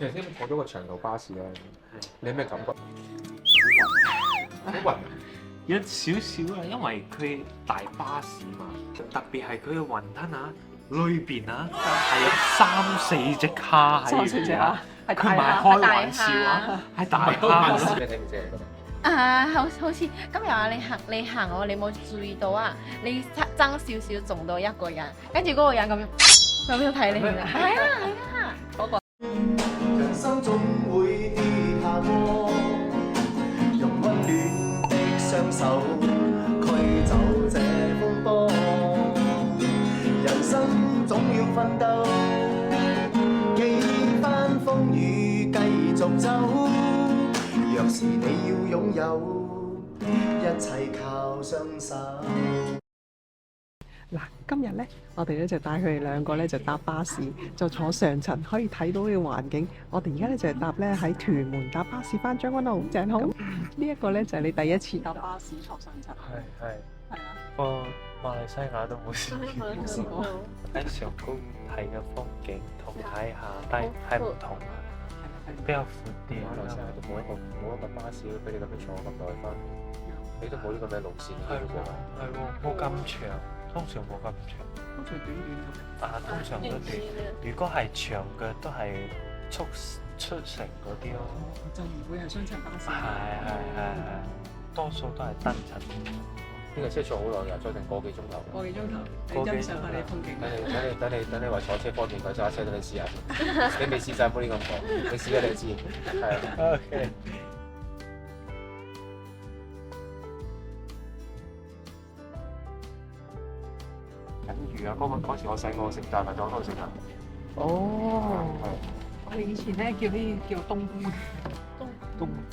頭先坐咗個長途巴士咧，你有咩感覺？好暈，有少少啊，因為佢大巴士嘛，特別係佢嘅雲吞啊，裏邊啊係有3、4隻蝦喺入邊啊，佢唔係開玩笑啊，係大蝦咯。你睇唔睇嚟㗎？啊，好似今日啊，你行我，你冇注意到啊？你爭少少撞到一個人，跟住嗰個人咁樣睇你啊！係啊，嗰個。人生總會跌下過，用溫暖的雙手驅走這風波。人生總要奮鬥，幾番風雨繼續走。若是你要擁有，一切靠雙手。嗱，今日咧，我哋咧就帶佢哋兩個咧就搭巴士，就坐上層，可以睇到呢個環境。我哋而家咧就係搭咧喺屯門搭巴士翻將軍澳，正好。呢一個咧就係你第一次搭巴士坐上層。係係啊，個馬來西亞都冇試過，喺上高睇嘅風景同睇下低係唔同嘅，比較闊啲馬來西亞就冇一個巴士俾你咁樣坐咁耐翻，你都冇呢個咩路線嘅喎。係喎，冇咁長。通常冇咁長，通常短咁。啊，通常都短。如果係長嘅，都係出城嗰啲咯。就唔會係雙層巴士。係，多數都係單層。呢個車坐好耐㗎，坐成個幾鐘頭。個幾鐘頭，你欣賞下你風景。等你話坐車方便，佢揸車等你試下。你未試晒冇呢咁講，你試下你就知。係。OK。緊魚啊！嗰時我細個食大排檔都食啊。哦，我哋以前咧叫冬菇艇。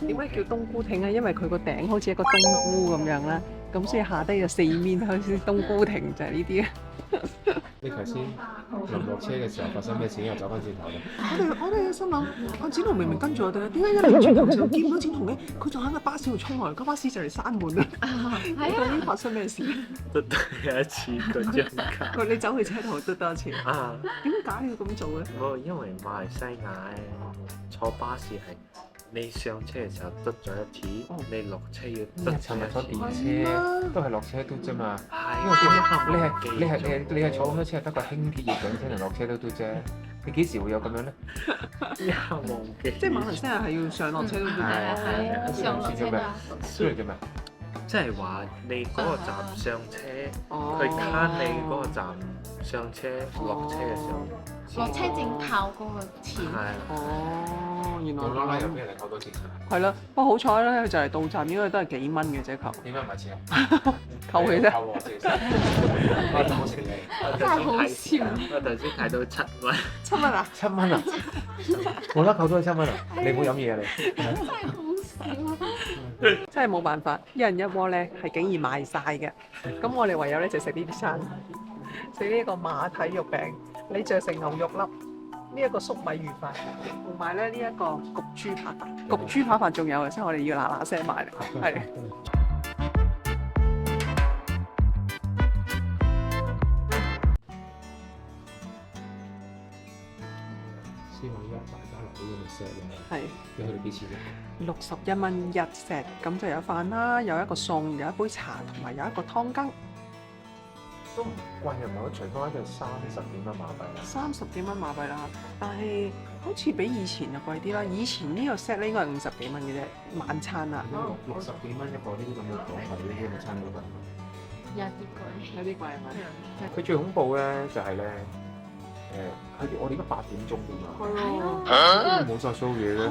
點解叫冬菇艇啊？因為佢個頂好似一個冬菇咁樣啦，咁所以下低有4面好似冬菇艇就係呢啲啊。你頭先臨落車嘅時候發生咩事？又走翻轉頭咧？我哋心諗，阿展龍明明跟住我哋，點解一轉頭就見唔到展龍嘅？佢就喺個巴士度衝落嚟，個巴士就嚟閂門啦。究竟發生咩事？都第一次嗰張卡。你走去車頭都得一次。啊，點解要咁做咧？冇，因為馬來西亞坐巴士係你上車嘅時候得咗一次，你落車要得尋日坐電車都係落車嘟啫嘛。係，因為你係坐咁多車，得個輕鐵要上車同落車都嘟啫。你幾時會有咁樣咧？一下忘記。即係馬來西亞係要上落車都嘟。係上落車都輸嚟做咩？即係話你嗰個站上車，佢卡你嗰個站上車落車嘅時候，落車正靠嗰個錢。係哦，原來無啦啦又俾人扣多錢。係啦，不過好彩咧，就係到站應該都係幾蚊嘅啫，扣點解唔係錢啊？扣佢啫。扣我自己先。我唔好食你。真係好笑。我頭先睇到7蚊。 7蚊啊7蚊啊！無啦扣多7蚊啊！你唔好飲嘢啊你。真係好笑啊！真係冇辦法，一人一鍋咧係竟然賣晒嘅。咁我哋唯有咧就食呢啲餐，食呢一個馬蹄肉餅，你著成牛肉粒，呢一個粟米魚飯，同埋咧呢一個焗豬扒飯。焗豬扒飯仲有嘅，所以我哋要嗱嗱聲買啦。係。先我依家大家樂呢個 set 咧，係你去到幾錢咧61蚊一 set，咁就有飯啦，有一個餸，有一杯茶，同埋有一個湯羹。都唔貴啊，唔係我除翻就30幾蚊馬幣啦。 30幾蚊馬幣啦，但係好似比以前就貴啲啦。以前呢個 set 咧應該係50幾蚊嘅啫，晚餐啊。 60幾蚊一個呢啲咁嘅港幣呢啲咁嘅餐嗰份。有啲貴。有啲貴係咪？佢最恐怖咧就係咧，我哋而家8點鐘㗎嘛，係喎。冇晒所有嘢咧。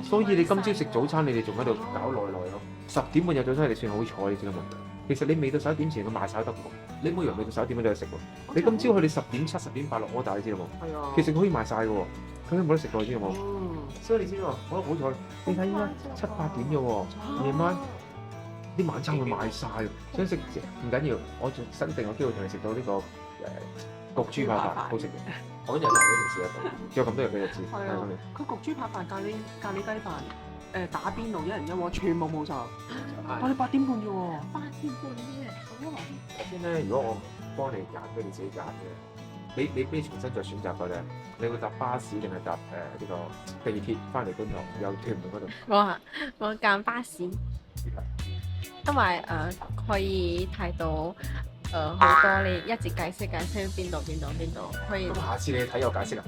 所以你今朝食早餐，你哋仲喺度搞耐咯。10點半有早餐，你算好彩，你知啦嘛。其實你未到11點前，佢賣晒得喎。你唔好以為未到11點都有得食喎。你今朝佢哋10點7、10點8落柯打，你知啦嘛。係啊。其實佢可以賣晒嘅喎，佢都冇得食喎，知道冇？所以你知喎，我都好彩。你睇依家7、8點啫喎，夜晚啲晚餐會賣晒喎。想食唔緊要，我仲新定個機會同你食到呢個焗豬扒飯，好食嘅。我一日嚟呢件事一度，有咁多日嘅日子。係啊，佢焗豬扒飯、咖喱雞飯、打邊爐一人一鍋，全部冇晒。我哋8點半啫喎。8點半啫。頭先咧，如果我幫你揀，俾你自己揀嘅，你俾重新再選擇嗰陣，你會搭巴士定係搭呢個地鐵翻嚟觀塘有屯門嗰度？我揀巴士，因為可以睇到好多你一直解釋邊度可以。咁下次你睇有解釋啊？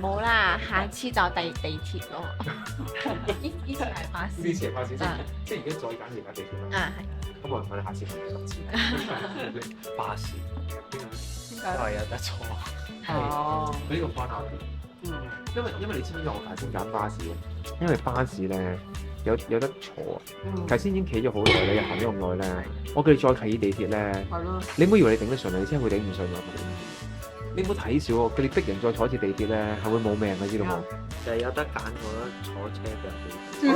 冇啦，下次就地鐵咯。呢次係巴士。呢次係巴士先，即係而家再揀而家地鐵啦。啊咁我問你下次問你多次。巴士點因為有得坐。哦，佢呢個方案。嗯，因為你知唔知我頭先揀巴士嘅？因為巴士咧有得坐啊。頭先已經企咗好耐咧，行咗咁耐咧，我叫你再企地鐵咧，係咯，你唔好以為你頂得順啊，你真係會頂唔順㗎。你唔好睇少喎，佢哋逼人再坐一次地鐵咧，係會冇命嘅，知道冇？就係有得揀，我覺得坐車比較好。即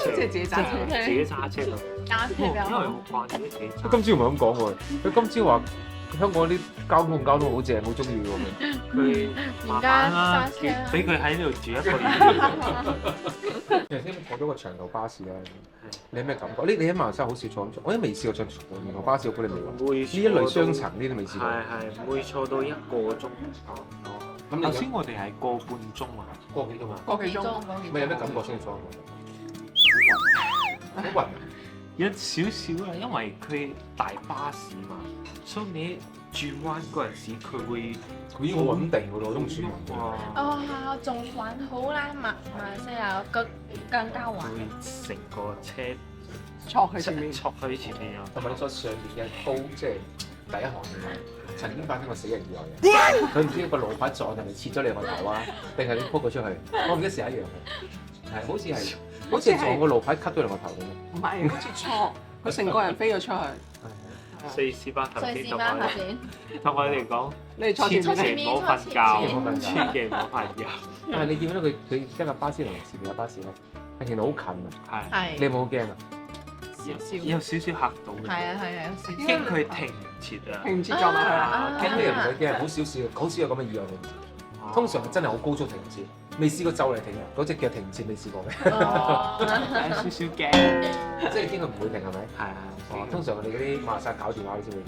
係自己揸車。自己揸車咯。揸車比較好。因為我慣咗自己揸。佢今朝唔係咁講喎，佢今朝話香港啲交通好正，好中意喎。佢慢慢啦，俾佢喺呢度住一個月。頭先坐咗個長途巴士咧，你有咩感覺？你喺馬來西亞好少坐咁，我都未試過坐長途巴士，我估你未喎。會呢一類雙層呢啲未試過。係唔會坐到1個鐘。咁頭先我哋係個半鐘啊，個幾鐘啊？個幾鐘，咪有咩感覺先坐？好暈啊！有少少啊，因為佢大巴士嘛，所以你轉彎嗰陣時佢會佢已經好穩定㗎咯，都唔算。哦，仲還好啦，馬來西亞更加穩。會成個車坐去前面。坐去前面啊！同埋你坐上邊嘅高，即係第一行嘅，曾經發生過死人意外嘅。佢唔知個路牌撞定係切咗你個頭啊，定係你撲佢出去？我唔記得時一樣嘅，係好似係撞個路牌 cut 咗你個頭咁樣。唔係，好似錯，佢成個人飛咗出去。瑞士巴頭先同頭我先。講，你哋坐前千面。祈唔好瞓覺，千祈唔好瞓覺。但係你見到佢一架巴士同前面嘅巴士咧，係原來好近啊！係你有冇好驚啊？有少少嚇到嘅，係啊，驚佢停唔切啊！停唔切撞埋去啦。驚咩唔使驚，好少有咁嘅意外嘅。通常真係好高速停唔切，未試過就嚟停嘅，嗰隻腳停唔切未試過嘅。有少少驚，即係驚佢唔會停係咪？係啊。通常我哋嗰啲馬來西亞搞電話先會驚。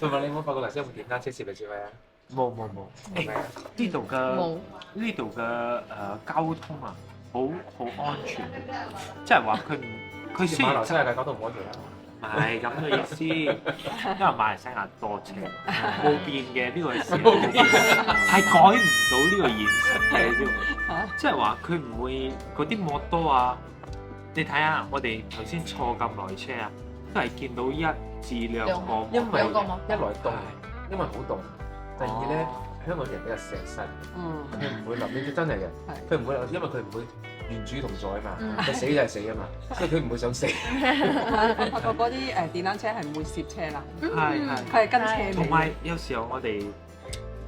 同埋你有冇發覺頭先有部電單車攝嚟攝去啊？冇。係咪啊？呢度嘅交通啊，好安全，即係話佢雖然馬來西亞嘅交通唔安全啦。唔係咁嘅意思，因為馬來西亞多車，冇變嘅呢個事係改唔到呢個現實嘅，你知冇？即係話佢唔會嗰啲摩多啊，你睇下我哋頭先坐咁耐車啊，都係見到1至2個，因為兩個摩一來凍，因為好凍；第二咧，香港人比較錫身，佢唔會諗呢啲真係嘅，佢唔會，因為佢唔會原主同在啊嘛，佢死就係死啊嘛，所以佢唔會想死。我發覺嗰啲電單車係唔會攝車啦，佢係跟車尾。同埋有時候我哋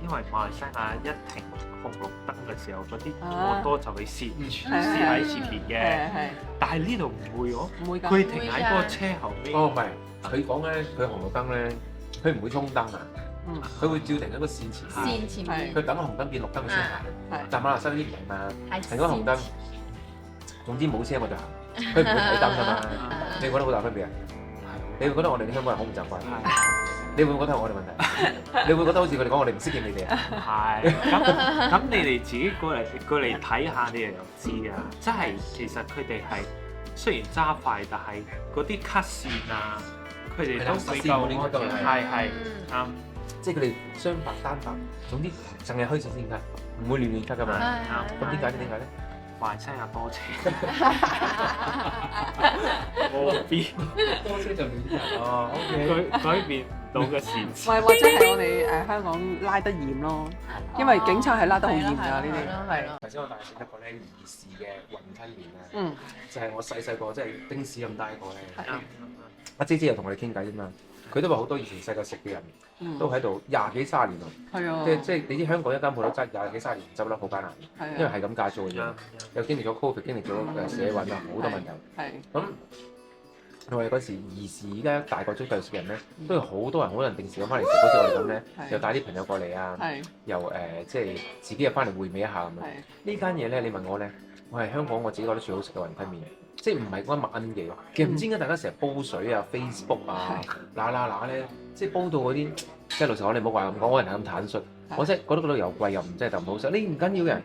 因為馬來西亞一停紅綠燈嘅時候，嗰啲摩多就會攝喺前面嘅，但係呢度唔會喎，唔會㗎，佢停喺嗰個車後面。哦，唔係，佢講咧，佢紅綠燈咧，佢唔會衝燈啊，佢會照停喺個線前面，線前面。佢等個紅燈變綠燈佢先行。但馬來西亞啲唔係嘛，停咗紅燈，總之冇車我就行，佢唔會睇燈㗎嘛。你覺得好大分別啊？你會覺得我哋啲香港人好唔習慣？你會覺得係我哋問題？你會覺得好似佢哋講我哋唔適應你哋啊？係，咁你哋自己過嚟睇下，你哋就知啊！即係其實佢哋係雖然揸快，但係嗰啲 cut 線啊，佢哋都比較係啱。即係佢哋雙白單白，總之淨係虛線先㗎，唔會亂亂 cut 㗎嘛。咁點解咧？馬來西亞多車，我變多車就亂啲哦。OK。改變到嘅線。或者係我哋香港拉得嚴咯，因為警察係拉得好嚴㗎呢啲。係咯。頭先我帶你食一個咧兒時嘅雲吞麵啊，就係我細個即係丁屎咁大個咧。阿姐姐又同我哋傾偈啫嘛，佢都話好多以前細個食嘅人都喺度20幾30年喎。係啊。即係你知香港一間鋪頭執20幾30年執笠好艱難，因為係咁加租嘅啫。又經歷咗 Covid，經歷咗社運啊，好多問題。係。咁我哋嗰時兒時，而家大個咗嘅人咧，都有好多人可能定時咁翻嚟食，好似我哋咁咧，又帶啲朋友過嚟啊，又即係自己又翻嚟回味一下咁樣。呢間嘢咧，你問我咧，我係香港我自己覺得最好食嘅雲吞麵，即係唔係嗰一蚊嘅。其實唔知點解大家成日煲水啊、Facebook 啊、嗱咧，即係煲到嗰啲，即係老實講，你唔好話咁講，我人係咁坦率，我真係覺得嗰度又貴又唔真係就唔好食。你唔緊要嘅，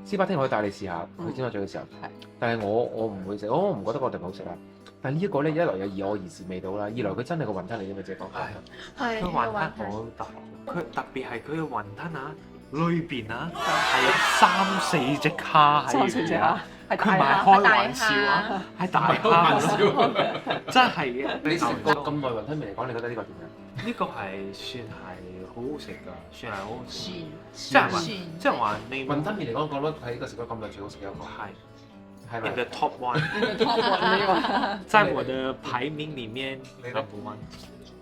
斯巴汀可以帶你試下去尖沙咀嘅時候，但係我唔會食，我唔覺得嗰定好食啊。但係呢一個咧，一來有以我而是味道啦，二來佢真係個雲吞嚟嘅嘛，即係講。係佢雲吞好大，佢特別係佢嘅雲吞啊，裏邊啊係有3-4隻蝦喺入邊啊，佢唔係開玩笑啊，係大蝦咯，真係嘅。你食過咁耐雲吞味嚟講，你覺得呢個點樣？呢個係算係好好食㗎，算係好好食。即酸係話，即係話你雲吞麵嚟講，覺得喺個食咗咁耐最好食嘅一個係你咪？的 top one，在我的排名裡面 number one。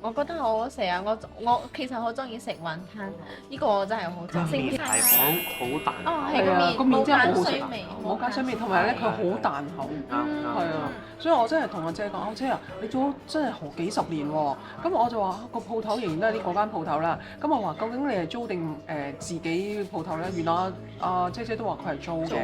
我覺得好好食啊！我其實好中意食雲吞，呢個我真係好中意。麵係好大，哦，係係啊，個麵真係好好食水味，冇加水味，同埋咧佢好彈口。係啊，所以我真係同阿姐講，阿姐啊，你做咗真係好幾十年喎。咁我就話個鋪頭仍然都係呢嗰間鋪頭啦。咁我話究竟你係租定自己鋪頭咧？原來阿姐姐都話佢係租嘅，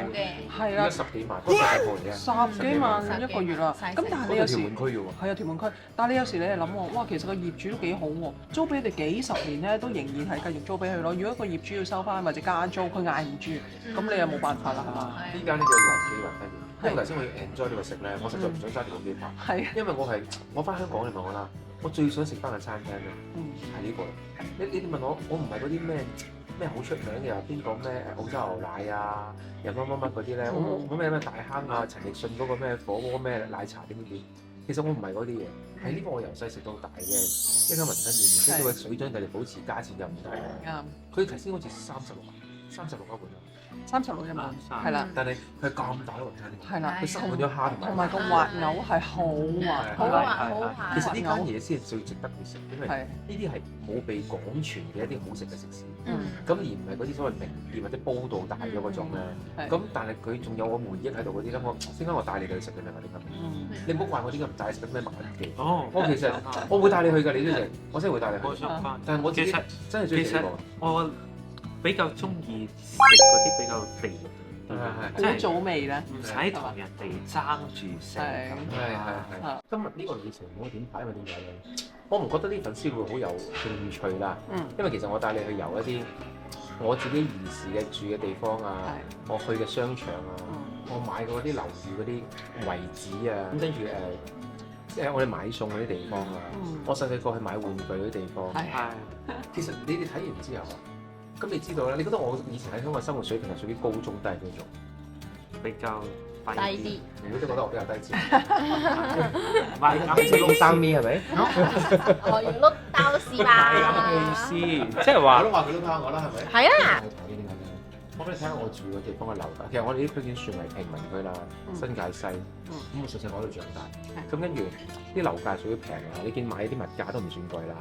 係啊， 10幾萬，嗰個細鋪嚟嘅。 10幾萬一個月啦。咁但係你有時嗰個屯門區嘅喎。係啊，屯門區，但係你有時你係諗喎，哇，其實個業主都幾好喎，租俾你哋幾十年咧，都仍然係繼續租俾佢咯。如果個業主要收翻或者加租，佢嗌唔住，咁你又冇辦法啦，係嘛？呢間呢個雲記雲吞麵，因為頭先我要 enjoy 呢個食咧，我實在唔想揸住部機拍，係，因為我翻香港你問我啦，我最想食翻嘅餐廳咧係呢個。你哋問我唔係嗰啲咩好出名嘅，又邊個咩澳洲牛奶啊，又乜嗰啲咧，我咩大坑啊，陳奕迅嗰個咩火鍋咩奶茶點。其實我唔係嗰啲嘢，係呢個我由細食到大嘅一間雲吞麵，即係佢嘅水準繼續保持，價錢又唔低。啱。佢頭先好似36一盤36一萬，係啦，但係佢咁大嘅雲吞麵，係啦，佢塞滿咗蝦同埋個滑牛係好滑，好滑好滑。其實呢間嘢先係最值得去食，因為係呢啲係冇被廣傳嘅一啲好食嘅食肆。嗯。咁而唔係嗰啲所謂名店或者煲到大咗嗰種咧。咁但係佢仲有我回憶喺度嗰啲咧，點解我帶你哋去食嘅咧？我哋今日，你唔好怪我點解唔帶你食啲咩晚記。哦，我其實我會帶你去㗎，你都食，我真係會帶你去。我想翻，但係我自己真係中意食呢個。我比較中意食嗰啲比較地道啲嘅，古早味咧，唔使同人哋爭住食咁。係。今日呢個旅程我點排？因為點解咧？我唔覺得啲粉絲會好有興趣啦。因為其實我帶你去遊一啲我自己兒時嘅住嘅地方啊，我去嘅商場啊，我買過嗰啲樓宇嗰啲遺址啊，咁跟住我哋買餸嗰啲地方啊，我細細個去買玩具嗰啲地方。係。其實你哋睇完之後啊，咁你知道啦，你覺得我以前喺香港生活水平係屬於高中低嗰種？比較低啲。你都覺得我比較低智？唔係咁碌單咪係咪？我要碌刀是吧？係咁嘅意思，即係話我都話佢碌蝦我啦，係咪？係啊。我俾你睇下我住嘅地方嘅樓價，其實我哋呢區已經算為平民區啦，新界西。咁我細細個喺度長大，咁跟住啲樓價屬於平啊，你見買啲物價都唔算貴啦。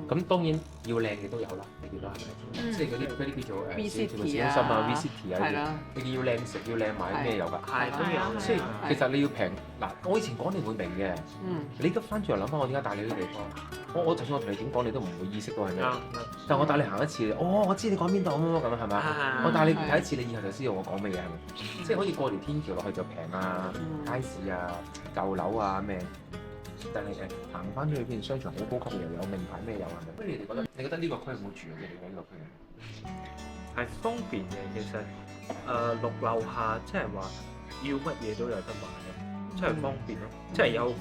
咁當然要靚嘅都有啦，你見到係咪？即係嗰啲叫做市中心啊、V City 啊，你見要靚食要靚買咩有㗎？係都有。即係其實你要平嗱，我以前講你會明嘅，你而家翻轉嚟諗翻，我點解帶你去啲地方？我就算我同你點講，你都唔會意識到係咩。但我帶你行一次，我知你講邊度咁係咪？我帶你睇一次，你以後就知道我講咩嘢係咪？即係好似過條天橋落去就平啊，街市啊、舊樓啊咩？但係行翻出去邊商場好高級嘅又有名牌咩有係咪？咁你哋覺得你覺得呢個區好住嘅？你哋呢個區係方便嘅，其實6樓下即係話要乜嘢都有得買咯，真係方便咯，即係有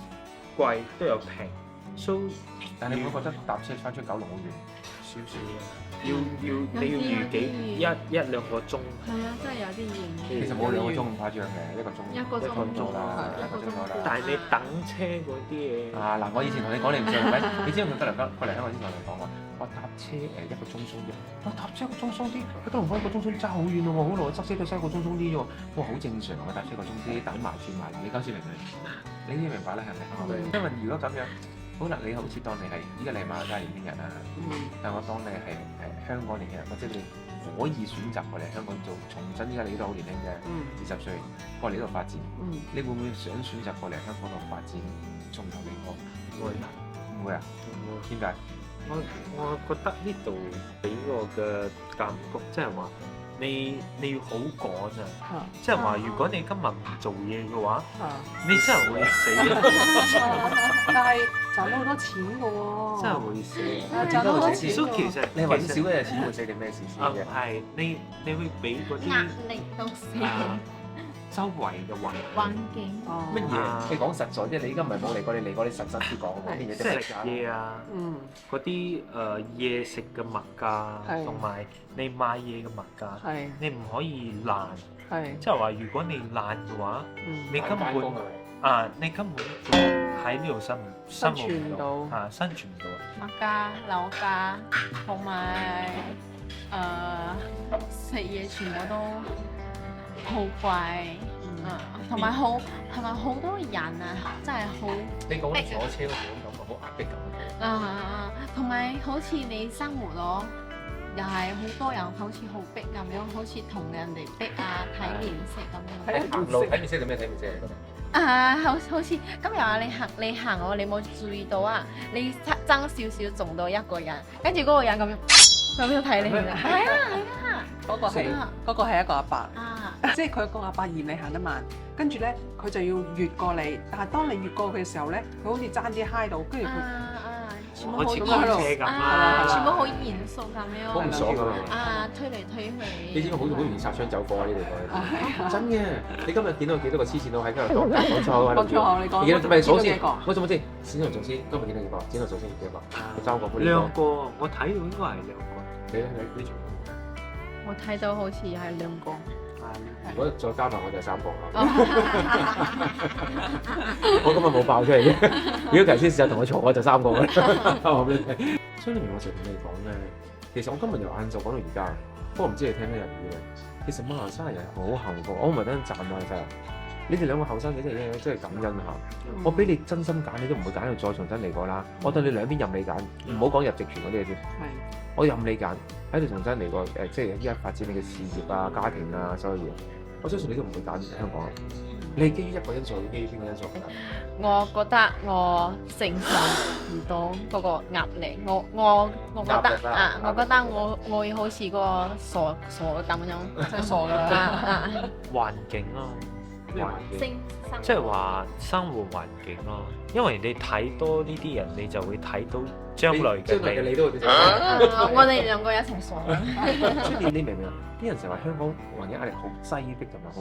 貴都有平。但係你會覺得搭車翻出九龍好遠？少少嘅，你要預一兩個鐘。係啊，真係有啲遠。其實冇2個鐘咁誇張嘅，1個鐘啦，1個鐘啦。但係你等車嗰啲嘢嗱，我以前同你講你唔信係咪？你知道佢過嚟香港之前同你講話，我搭車1個鐘鬆啲，我搭車1個鐘鬆啲，喺九龍灣1個鐘鬆爭好遠喎，好耐塞車都塞1個鐘鬆啲啫喎，我好正常，我搭車1個鐘啲，等埋轉埋，你啱先明唔明？你已經明白啦，係咪？因為如果咁樣。好啦，你好似當你係依家你係馬來西亞年輕人啦，但我當你係香港年輕人，或者你可以選擇過嚟香港做重新，依家你都好年輕啫，20歲過嚟呢度發展，你會唔會想選擇過嚟香港度發展中頭地方？會唔會啊？點解？我覺得呢度俾我嘅感覺即係話你要好趕啊！啊即係話，如果你今日唔做嘢嘅話，啊！你真係會死啊！但係賺到好多錢嘅喎，真係會死。賺到好多錢所以其實你揾少嗰隻錢會死定咩事先嘅？係你會俾嗰啲壓力到死，周圍嘅環境哦乜嘢？你講實在啲，你而家唔係冇嚟過，你嚟過你實質啲講好冇？啲嘢即係食嘢啊，嗯嗰啲嘢食嘅物價，係同埋你買嘢嘅物價，係你唔可以爛。係即係話，如果你爛嘅話，嗯你根本你根本喺呢度生活唔到啊，生存唔到啊！物價、樓價同埋食嘢全部都好貴，同埋好多人啊，真係好你講緊坐車嗰種感覺，好壓迫感。同埋好似你生活咯，又係好多人好似好逼咁樣，好似同人哋逼啊，睇面色咁樣。喺行路睇面色做咩睇面色嚟㗎？好似今日啊，你行我，你冇注意到啊？你爭少少撞到一個人，跟住嗰個人咁樣睇你啊！係啊，嗰個係一個阿伯，啊，即係佢個阿伯嫌你行得慢，跟住咧佢就要越過你，但係當你越過佢嘅時候咧，佢好似爭啲揩到，跟住佢全部好似嚴開車咁啦，全部好嚴肅咁樣。好唔爽㗎嘛！推嚟推去。你知唔知好容易擦槍走火啊？呢度真嘅，你今日見到幾多個黐線佬喺度講錯喺度叫？你講，你見到咪數先幾個？我做乜先？剪頭做先，今日見到幾個？剪頭做先幾個？三個。兩個，我睇到應該係兩個。你做？我睇到好似係兩個。如果再加埋我就係3個啦。我今日冇爆出嚟啫。如果頭先試下同我嘈，我就3個啦。所以你明我成日同你講咧，其實我今日由晏晝講到而家，不過唔知你聽咩人語嘅。其實馬來西亞人好幸福，我唔係等陣讚馬來西亞。你哋兩個後生仔真係感恩下。我俾你真心揀，你都唔會揀到再重新嚟過啦。我對你兩邊任你揀，唔好講入籍權嗰啲嘢先。我任你揀，喺度重新嚟過即係依家發展你嘅事業啊、家庭啊所有嘢。我相信你都唔會揀香港。你係基於一個因素，基於邊個因素？我覺得我承受唔到嗰個壓力，我覺得我覺得我會好似個傻咁樣，真係傻㗎。環境咯，環境，即係話生活環境咯。因為你睇多呢啲人，你就會睇到將來嘅你。你都會我哋兩個一齊傻。所以你明唔明啊？啲人成日話香港環境壓力好擠迫同埋好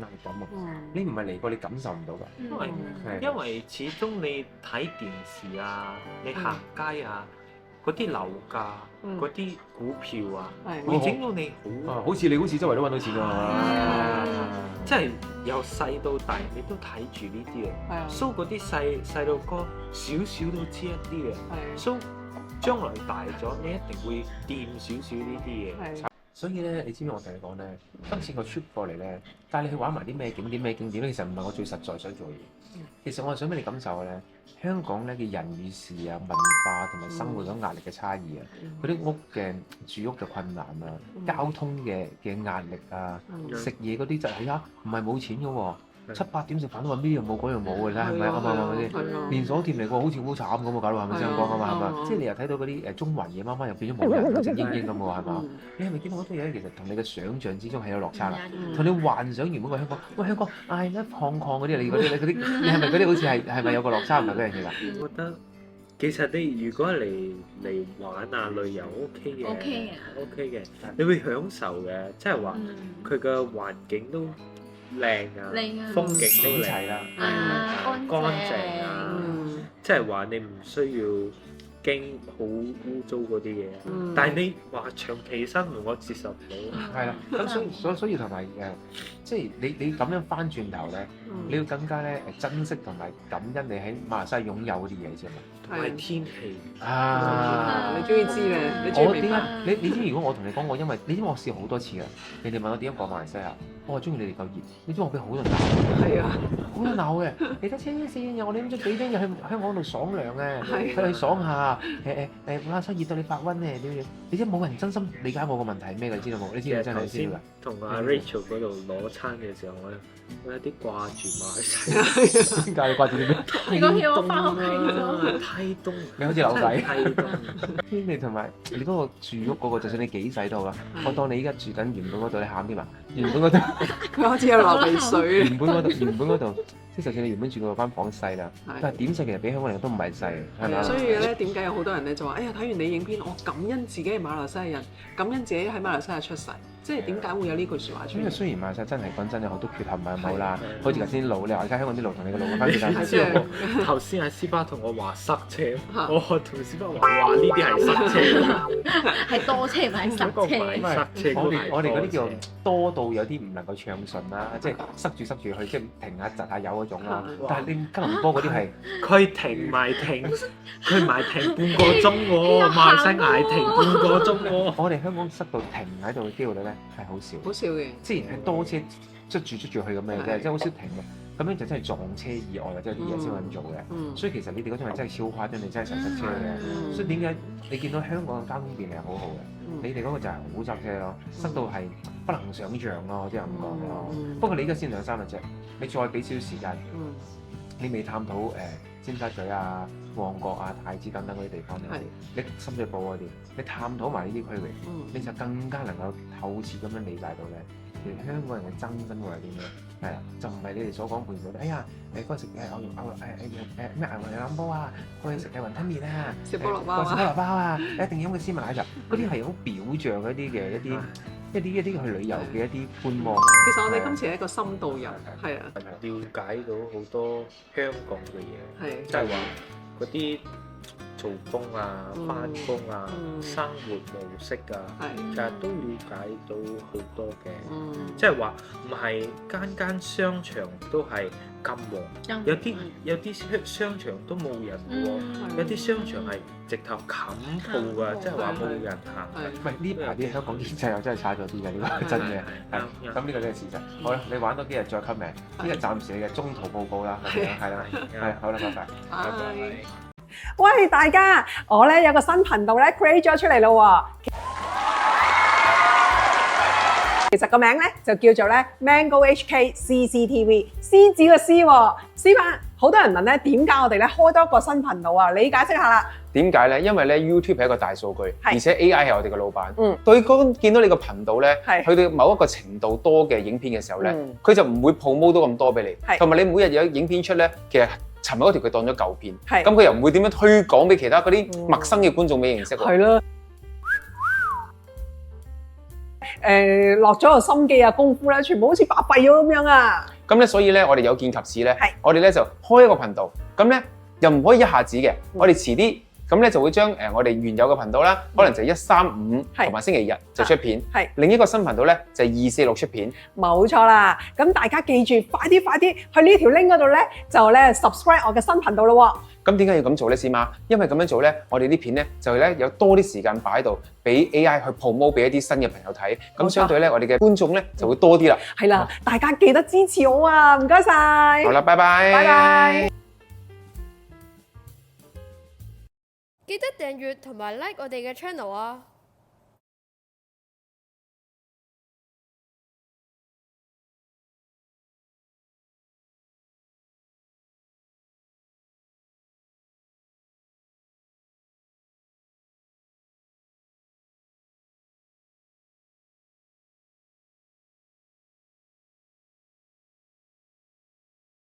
壓力感啊！你唔係嚟過，你感受唔到㗎。因為始終你睇電視啊，你行街啊，嗰啲樓價、嗰啲股票啊，會整到你好似你好似周圍都揾到錢㗎嘛！即係由細到大，你都睇住呢啲嘅。所以嗰啲細路哥少少都知一啲嘅。所以將來大咗，你一定會掂少少呢啲嘢。所以咧，你知唔知我同你講咧？今次個 trip 過嚟咧，帶你去玩埋啲咩景點咧？其實唔係我最實在想做嘅嘢。其實我係想俾你感受嘅咧，香港咧嘅人與事啊、文化同埋生活嗰壓力嘅差異啊，嗰啲屋嘅住屋嘅困難啊、交通嘅壓力啊、食嘢嗰啲就係唔係冇錢嘅喎。7、8點食飯都話呢樣冇嗰樣冇嘅，係咪啱唔啱先？連鎖店嚟個好似好慘咁啊，搞到係咪先講啊嘛？係嘛？即係你又睇到嗰啲中環夜媽媽又變咗冇人，靜英英咁喎，係嘛？你係咪見到好多嘢其實同你嘅想像之中係有落差啦？同你幻想原本嘅香港，喂香港I love Hong Kong嗰啲，你係咪嗰啲好似係咪有個落差唔係嗰樣嘢㗎？我覺得其實你如果嚟玩啊旅遊 OK 嘅，OK 嘅，你會享受嘅，即係話佢嘅環境都靚啊，風景都靚啦，乾淨啊，即係話你唔需要驚好污糟嗰啲嘢，但係你話長期生活我接受唔到。係啦，咁所以同埋即係你咁樣翻轉頭咧，你要更加咧珍惜同埋感恩你喺馬來西亞擁有嗰啲嘢先嘛。同埋天氣你終於知咧，你終於明白。你知如果我同你講，我因為你知我試好多次啊，人哋問我點樣過馬來西亞，我話中意你哋夠熱，你知我俾好多人鬧嘅。係啊，好多人鬧嘅。你得黐線嘅，我哋唔知幾多日去香港度爽涼嘅，去爽下。話哇出熱到你發瘟咧點樣？你知冇人真心理解我個問題係咩㗎？你知道冇？你知唔知真係知㗎？同阿 Rachel 嗰度攞餐嘅時候，我有啲掛住馬來西亞。點解你掛住啲咩？你講起我翻屋企咗。太凍，你好似扭計。太凍。你同埋你嗰個住屋嗰個，就算你幾細都好啦。我當你依家住緊原本嗰度，你喊啲嘛？原本嗰度佢開始有流鼻水。原本嗰度，即係就算你原本住嗰間房細啦，但係點細其實比香港人都唔係細，係咪啊？所以咧，點解有好多人咧就話：哎呀，睇完你影片，我感恩自己係馬來西亞人，感恩自己喺馬來西亞出世。即係點解會有呢句説話出嚟？因為雖然馬來西亞真係講真有好多缺陷咪冇啦，好似頭先啲路，你話而家香港啲路同你個路分別大唔知道頭先阿斯巴同我話塞車，我同斯巴話呢啲係塞車，係多車唔係塞嗰個唔車。係塞車，我哋嗰啲叫多到有啲唔能夠暢順啦，即係塞住去，即係停下窒下油嗰種啦。但係你吉隆坡嗰啲係佢停埋停，佢唔係停半個鐘喎，馬來西亞停半個鐘喎。我哋香港塞到停喺度嘅機會率咧係好少，好少嘅。之前係多車捽住去咁樣嘅啫，即係好少停嘅。咁樣就真係撞車意外或者有啲嘢先會咁做嘅。所以其實你哋嗰種係真係超誇張，你真係成日塞車嘅。所以點解你見到香港嘅交通便利係好好嘅？你哋嗰個就係好塞車咯，塞到係不能想像咯，即係咁講咯。不過你而家先2、3日啫，你再俾少少時間，你未探討尖沙咀啊、旺角啊、太子等等嗰啲地方咧，你深水埗嗰啲，你探討埋呢啲區域，你就更加能夠透徹咁樣理解到咧，其實香港人嘅爭真會係啲咩？係啊，就唔係你哋所講盤數。哎呀，嗰陣食咩牛腩煲啊，去食雲吞麵啊，食菠蘿包啊，食菠蘿包啊，一定要飲嘅鮮奶茶，嗰啲係好表象一啲嘅一啲去旅遊嘅一啲觀望。其實我哋今次係一個深度遊，係啊，了解到好多香港嘅嘢，係即係話嗰啲做工啊、翻工啊、生活模式啊，其實都了解到好多嘅。即係話唔係間商場都係咁旺，有啲商場都冇人喎，有啲商場係直頭冚鋪㗎，即係話冇人行。唔係呢排啲香港經濟又真係差咗啲嘅，呢個係真嘅。咁呢個真係事實。好啦，你玩多幾日再 comment。呢個暫時你嘅中途報告啦，係啦，係好啦，拜拜。拜拜。喂，大家，我咧有個新頻道咧 create 咗出嚟咯喎。其實個名咧就叫做咧 Mango HK CCTV， 獅子個獅喎。師傅，好多人問咧點解我哋咧開多個新頻道啊？你解釋下啦。點解咧？因為咧 YouTube 係一個大數據，而且 AI 係我哋嘅老闆。對嗰見到你個頻道咧，去到某一個程度多嘅影片嘅時候咧，佢就唔會 promote 到咁多俾你。同埋你每日有影片出咧，其實尋日嗰條佢當咗舊片，咁佢又唔會點樣推廣俾其他嗰啲陌生嘅觀眾俾認識喎。係咯。落咗個心機啊功夫咧，全部好似白費咗咁樣啊！咁咧，所以咧，我哋有見及此咧，我哋咧就開一個頻道，咁咧又唔可以一下子嘅，我哋遲啲。咁咧就會將我哋原有嘅頻道啦，可能就1、3、5同埋星期日就出片。另一個新頻道咧就2、4、6出片。冇錯啦，咁大家記住，快啲去呢條 link 嗰度咧，就咧 subscribe 我嘅新頻道咯。咁點解要咁做咧，師媽？因為咁樣做咧，我哋啲片咧就咧有多啲時間擺喺度，俾 AI 去 promote 俾一啲新嘅朋友睇。咁相對咧，我哋嘅觀眾咧就會多啲啦。係啦，大家記得支持我啊！唔該晒。好啦，拜拜。拜拜。記得訂閱同埋 like 我哋嘅 channel 啊！